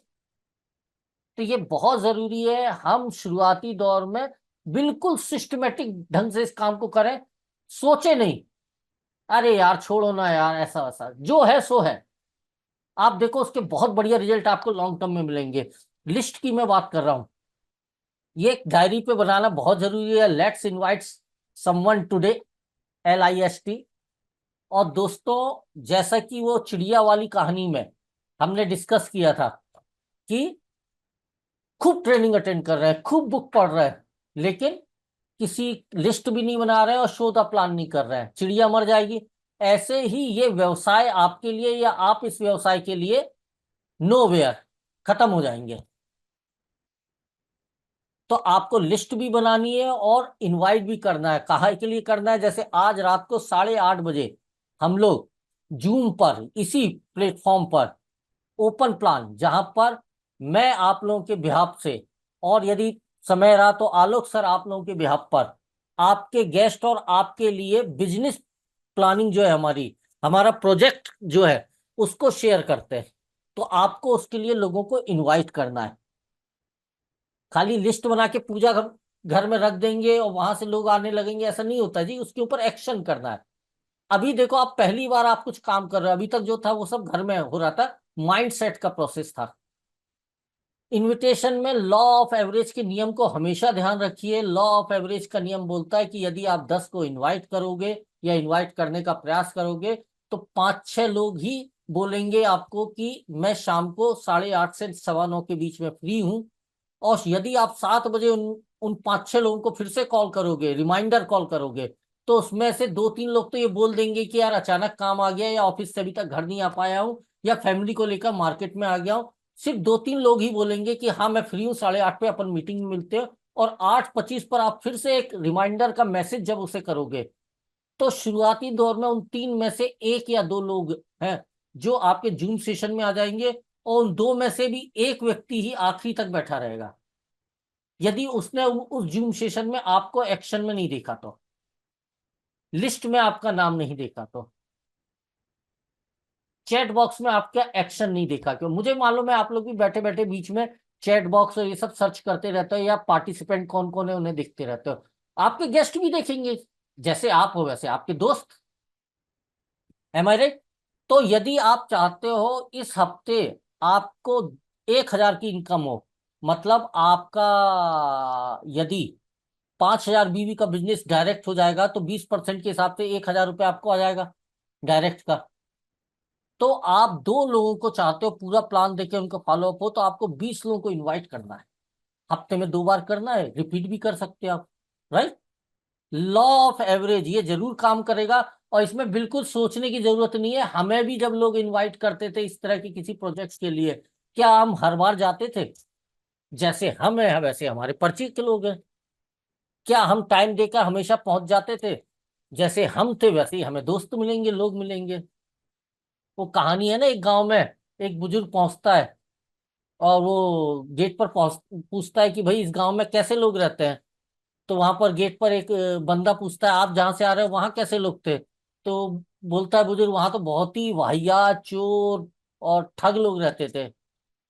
तो ये बहुत जरूरी है हम शुरुआती दौर में बिल्कुल सिस्टमेटिक ढंग से इस काम को करें। सोचे नहीं अरे यार छोड़ो ना यार, ऐसा वैसा, जो है सो है। आप देखो उसके बहुत बढ़िया रिजल्ट आपको लॉन्ग टर्म में मिलेंगे। लिस्ट की मैं बात कर रहा हूं, ये एक डायरी पे बनाना बहुत जरूरी है। Let's invite someone today, LIST। और दोस्तों, जैसा कि वो चिड़िया वाली कहानी में हमने डिस्कस किया था कि खूब ट्रेनिंग अटेंड कर रहे हैं, खूब बुक पढ़ रहे हैं, लेकिन किसी लिस्ट भी नहीं बना रहे हैं और शो द प्लान नहीं कर रहे हैं, चिड़िया मर जाएगी। ऐसे ही ये व्यवसाय आपके लिए, या आप इस व्यवसाय के लिए नोवेयर, खत्म हो जाएंगे। तो आपको लिस्ट भी बनानी है और इनवाइट भी करना है। कहाँ के लिए करना है? जैसे आज रात को 8:30 बजे हम लोग जूम पर, इसी प्लेटफॉर्म पर, ओपन प्लान, जहां पर मैं आप लोगों के बिहाफ से, और यदि समय रहा तो आलोक सर आप लोगों के बिहाफ पर, आपके गेस्ट और आपके लिए बिजनेस प्लानिंग जो है, हमारा प्रोजेक्ट जो है, उसको शेयर करते हैं। तो आपको उसके लिए लोगों को इनवाइट करना है। खाली लिस्ट बना के पूजा घर घर में रख देंगे और वहां से लोग आने लगेंगे, ऐसा नहीं होता जी। उसके ऊपर एक्शन करना है। अभी देखो, आप पहली बार आप कुछ काम कर रहे हो, अभी तक जो था वो सब घर में हो रहा था, माइंड सेट का प्रोसेस था। इनविटेशन में लॉ ऑफ एवरेज के नियम को हमेशा ध्यान रखिए। लॉ ऑफ एवरेज का नियम बोलता है कि यदि आप 10 को इनवाइट करोगे या इनवाइट करने का प्रयास करोगे तो 5-6 लोग ही बोलेंगे आपको कि मैं शाम को 8:30 से 9:15 के बीच में फ्री हूं। और यदि आप 7 बजे उन 5-6 लोगों को फिर से कॉल करोगे, रिमाइंडर कॉल करोगे, तो उसमें से 2-3 लोग तो ये बोल देंगे कि यार अचानक काम आ गया, या ऑफिस से अभी तक घर नहीं आ पाया हूँ, या फैमिली को लेकर मार्केट में आ गया हूँ। सिर्फ 2-3 लोग ही बोलेंगे कि हाँ मैं फ्री हूँ, 8:30 पे अपन मीटिंग में मिलते हैं। और 8:25 पर आप फिर से एक रिमाइंडर का मैसेज जब उसे करोगे, तो शुरुआती दौर में उन 3 में से 1 या 2 लोग हैं जो आपके जूम सेशन में आ जाएंगे, और उन 2 में से भी एक व्यक्ति ही आखिरी तक बैठा रहेगा, यदि उसने उस जूम सेशन में आपको एक्शन में नहीं देखा, तो लिस्ट में आपका नाम नहीं देखा, तो चैट बॉक्स में आपका एक्शन नहीं देखा। क्यों? मुझे मालूम है आप लोग भी बैठे बैठे बीच में चैट बॉक्स और ये सब सर्च करते रहते हो, या पार्टिसिपेंट कौन कौन है उन्हें देखते रहते हो। आपके गेस्ट भी देखेंगे, जैसे आप हो वैसे आपके दोस्त। एम आई राइट? तो यदि आप चाहते हो इस हफ्ते आपको 1,000 की इनकम हो, मतलब आपका यदि 5,000 बीवी का बिजनेस डायरेक्ट हो जाएगा, तो 20% के हिसाब से 1,000 रुपये आपको आ जाएगा डायरेक्ट का। तो आप 2 लोगों को चाहते हो पूरा प्लान देके उनका फॉलोअप हो, तो आपको 20 लोगों को इनवाइट करना है। हफ्ते में 2 बार करना है, रिपीट भी कर सकते हैं आप। राइट? लॉ ऑफ एवरेज ये जरूर काम करेगा, और इसमें बिल्कुल सोचने की जरूरत नहीं है। हमें भी जब लोग इनवाइट करते थे इस तरह की किसी प्रोजेक्ट्स के लिए, क्या हम हर बार जाते थे? जैसे हम हैं वैसे हमारे परिचित के लोग हैं। क्या हम टाइम देकर हमेशा पहुंच जाते थे? जैसे हम थे वैसे ही हमें दोस्त मिलेंगे, लोग मिलेंगे। वो कहानी है ना, एक गांव में एक बुजुर्ग पहुंचता है, और वो गेट पर पहुंच पूछता है कि भाई इस गांव में कैसे लोग रहते हैं। तो वहां पर गेट पर एक बंदा पूछता है आप जहां से आ रहे हो वहां कैसे लोग थे। तो बोलता है बुजुर्ग वहां तो बहुत ही वाहियात, चोर और ठग लोग रहते थे।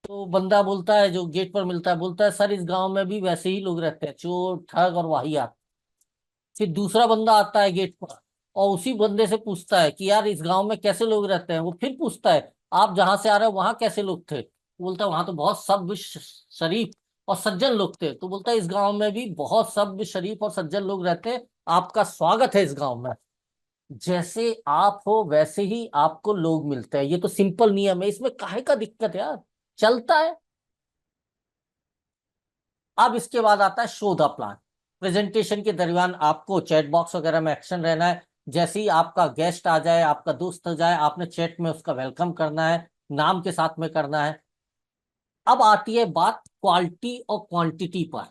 तो बंदा बोलता है, जो गेट पर मिलता है, बोलता है सर इस गांव में भी वैसे ही लोग रहते हैं, चोर ठग और वाहियात। फिर दूसरा बंदा आता है गेट पर, और उसी बंदे से पूछता है कि यार इस गांव में कैसे लोग रहते हैं। वो फिर पूछता है आप जहां से आ रहे हो वहां कैसे लोग थे। बोलता है वहां तो बहुत सभ्य शरीफ और सज्जन लोग थे। तो बोलता है इस गांव में भी बहुत सभ्य शरीफ और सज्जन लोग रहते हैं, आपका स्वागत है इस गांव में। जैसे आप हो वैसे ही आपको लोग मिलते हैं। ये तो सिंपल नियम है, इसमें काहे का दिक्कत है यार, चलता है। अब इसके बाद आता है शो द प्लान। प्रेजेंटेशन के दरमियान आपको चैट बॉक्स वगैरह में एक्शन रहना है। जैसे ही आपका गेस्ट आ जाए, आपका दोस्त आ जाए, आपने चैट में उसका वेलकम करना है, नाम के साथ में करना है। अब आती है बात क्वालिटी और क्वांटिटी पर।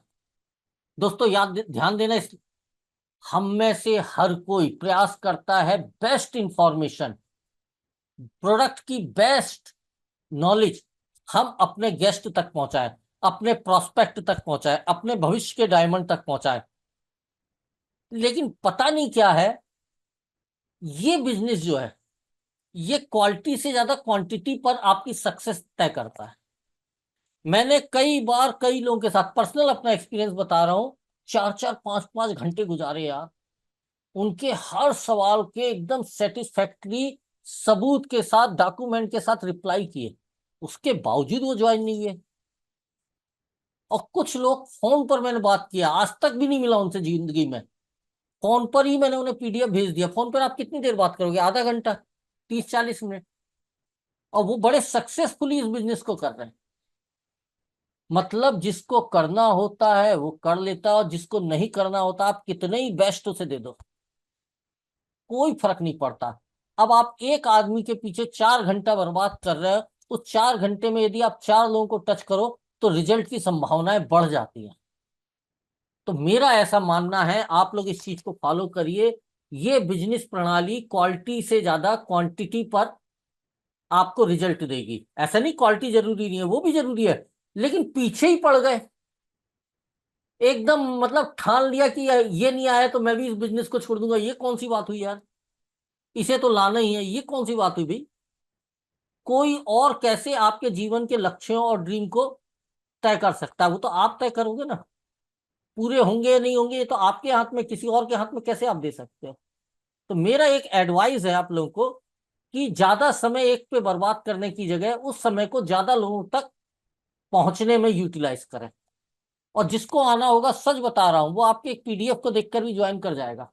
दोस्तों ध्यान देना, इस हम में से हर कोई प्रयास करता है बेस्ट इंफॉर्मेशन, प्रोडक्ट की बेस्ट नॉलेज हम अपने गेस्ट तक पहुंचाए, अपने प्रोस्पेक्ट तक पहुंचाए, अपने भविष्य के डायमंड तक पहुंचाए। लेकिन पता नहीं क्या है, ये बिजनेस जो है ये क्वालिटी से ज्यादा क्वांटिटी पर आपकी सक्सेस तय करता है। मैंने कई बार कई लोगों के साथ पर्सनल अपना एक्सपीरियंस बता रहा हूं, 4-4 5-5 घंटे गुजारे यार, उनके हर सवाल के एकदम सेटिस्फैक्ट्री सबूत के साथ, डॉक्यूमेंट के साथ रिप्लाई किए, उसके बावजूद वो ज्वाइन नहीं हुए। और कुछ लोग फोन पर मैंने बात किया, आज तक भी नहीं मिला उनसे जिंदगी में। फोन पर ही मैंने उन्हें पीडीएफ भेज दिया। फोन पर आप कितनी देर बात करोगे? आधा घंटा, 30-40 मिनट। और वो बड़े सक्सेसफुली इस बिजनेस को कर रहे हैं। मतलब जिसको करना होता है वो कर लेता है, और जिसको नहीं करना होता आप कितने ही बेस्ट उसे दे दो, कोई फर्क नहीं पड़ता। अब आप एक आदमी के पीछे 4 घंटा बर्बाद कर रहे हो, उस 4 घंटे में यदि आप 4 लोगों को टच करो तो रिजल्ट की संभावनाएं बढ़ जाती हैं। तो मेरा ऐसा मानना है, आप लोग इस चीज को फॉलो करिए। ये बिजनेस प्रणाली क्वालिटी से ज्यादा क्वांटिटी पर आपको रिजल्ट देगी। ऐसा नहीं क्वालिटी जरूरी नहीं है, वो भी जरूरी है, लेकिन पीछे ही पड़ गए एकदम। मतलब ठान लिया कि ये नहीं आया तो मैं भी इस बिजनेस को छोड़ दूंगा। ये कौन सी बात हुई यार, इसे तो लाना ही है, ये कौन सी बात हुई भाई? कोई और कैसे आपके जीवन के लक्ष्यों और ड्रीम को तय कर सकता है? वो तो आप तय करोगे ना। पूरे होंगे या नहीं होंगे ये तो आपके हाथ में, किसी और के हाथ में कैसे आप दे सकते हो? तो मेरा एक एडवाइस है आप लोगों को कि ज्यादा समय एक पे बर्बाद करने की जगह उस समय को ज्यादा लोगों तक पहुंचने में यूटिलाइज करें। और जिसको आना होगा, सच बता रहा हूं, वो आपके एक पीडीएफ को देखकर भी ज्वाइन कर जाएगा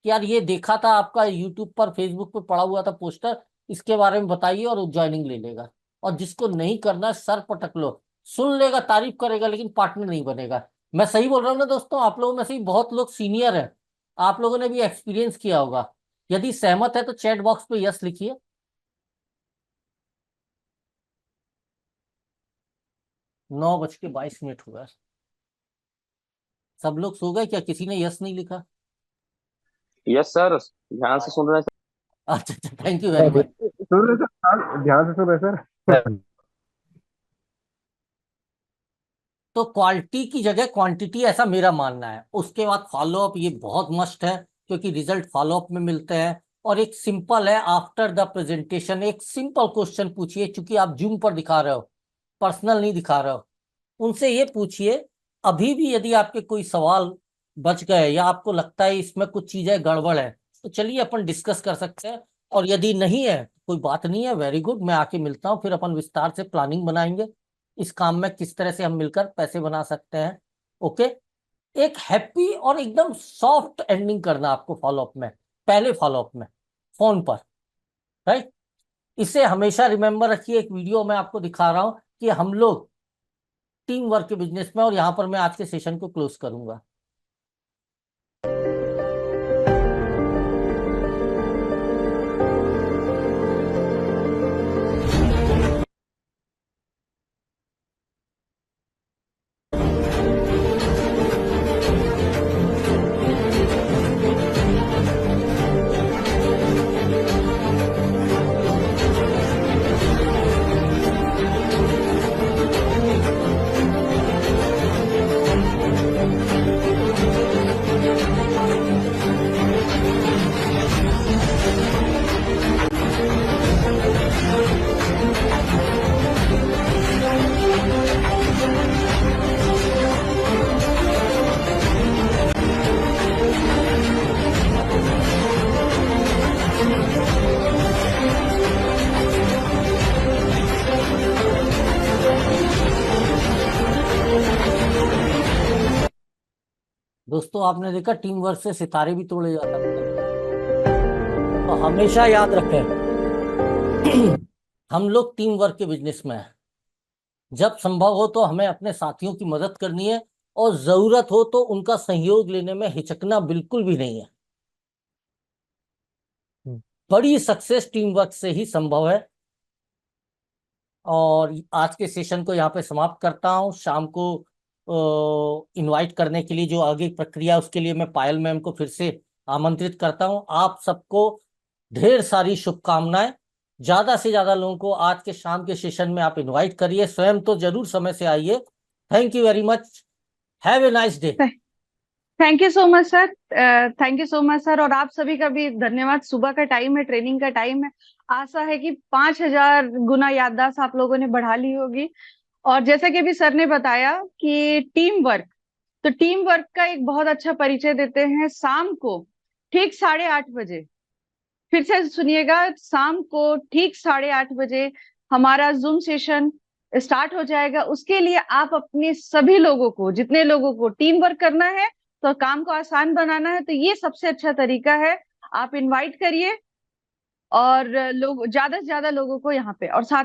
कि यार ये देखा था आपका यूट्यूब पर, फेसबुक पर पड़ा हुआ था पोस्टर, इसके बारे में बताइए, और ज्वाइनिंग ले लेगा। और जिसको नहीं करना, सर पटक लो, सुन लेगा, तारीफ करेगा, लेकिन पार्टनर नहीं बनेगा। मैं सही बोल रहा हूँ ना दोस्तों? आप लोगों में से भी बहुत लोग सीनियर हैं, आप लोगों ने भी एक्सपीरियंस किया होगा। यदि सहमत है तो चैट बॉक्स पे यस लिखिए। 9:22 हुआ। सब लोग सो गए क्या? किसी ने यस नहीं लिखा? यस सर, ध्यान से सुन रहे हैं अच्छा अच्छा, थैंक यू वेरी मच। सुन रहे सर, ध्यान से सुन रहे सर। तो क्वालिटी की जगह क्वांटिटी, ऐसा मेरा मानना है। उसके बाद फॉलोअप, ये बहुत मस्ट है, क्योंकि रिजल्ट फॉलोअप में मिलते हैं। और एक सिंपल है, आफ्टर द प्रेजेंटेशन एक सिंपल क्वेश्चन पूछिए, क्योंकि आप जूम पर दिखा रहे हो, पर्सनल नहीं दिखा रहे हो। उनसे ये पूछिए, अभी भी यदि आपके कोई सवाल बच गए या आपको लगता है इसमें कुछ चीजें गड़बड़ है, तो चलिए अपन डिस्कस कर सकते हैं। और यदि नहीं है, कोई बात नहीं है, वेरी गुड, मैं आके मिलता हूँ, फिर अपन विस्तार से प्लानिंग बनाएंगे इस काम में, किस तरह से हम मिलकर पैसे बना सकते हैं। ओके। एक हैप्पी और एकदम सॉफ्ट एंडिंग करना आपको फॉलोअप में, पहले फॉलोअप में फोन पर, राइट। इसे हमेशा रिमेंबर रखिए। एक वीडियो मैं आपको दिखा रहा हूं कि हम लोग टीम वर्क के बिजनेस में, और यहां पर मैं आज के सेशन को क्लोज करूंगा। दोस्तों, आपने देखा टीम वर्क से सितारे भी तोड़े जा सकते हैं। तो हमेशा याद रखें, हम लोग टीम वर्क के बिजनेस में हैं। जब संभव हो तो हमें अपने साथियों की मदद करनी है, और जरूरत हो तो उनका सहयोग लेने में हिचकना बिल्कुल भी नहीं है। बड़ी सक्सेस टीम वर्क से ही संभव है। और आज के सेशन को यहाँ पे समाप्त करता हूँ। शाम को इनवाइट करने के लिए जो आगे प्रक्रिया, उसके लिए मैं पायल मैम को फिर से आमंत्रित करता हूँ। आप सबको ढेर सारी शुभकामनाएं। ज्यादा से ज्यादा लोगों को आज के शाम के सेशन में आप इनवाइट करिए, स्वयं तो जरूर समय से आइए। Thank you very much, have a nice day. Thank you so much sir. Thank you so much sir, और आप सभी का भी धन्यवाद। सुबह का टाइम है, ट्रेनिंग का टाइम है। आशा है कि 5,000 गुना याददाश्त आप लोगों ने बढ़ा ली होगी। और जैसा कि अभी सर ने बताया कि टीम वर्क, तो टीम वर्क का एक बहुत अच्छा परिचय देते हैं शाम को ठीक 8:30 बजे। फिर से सुनिएगा, शाम को ठीक 8:30 बजे हमारा जूम सेशन स्टार्ट हो जाएगा। उसके लिए आप अपने सभी लोगों को, जितने लोगों को टीम वर्क करना है, तो काम को आसान बनाना है, तो ये सबसे अच्छा तरीका है। आप इनवाइट करिए और लोग, ज्यादा से ज्यादा लोगों को यहाँ पे, और साथ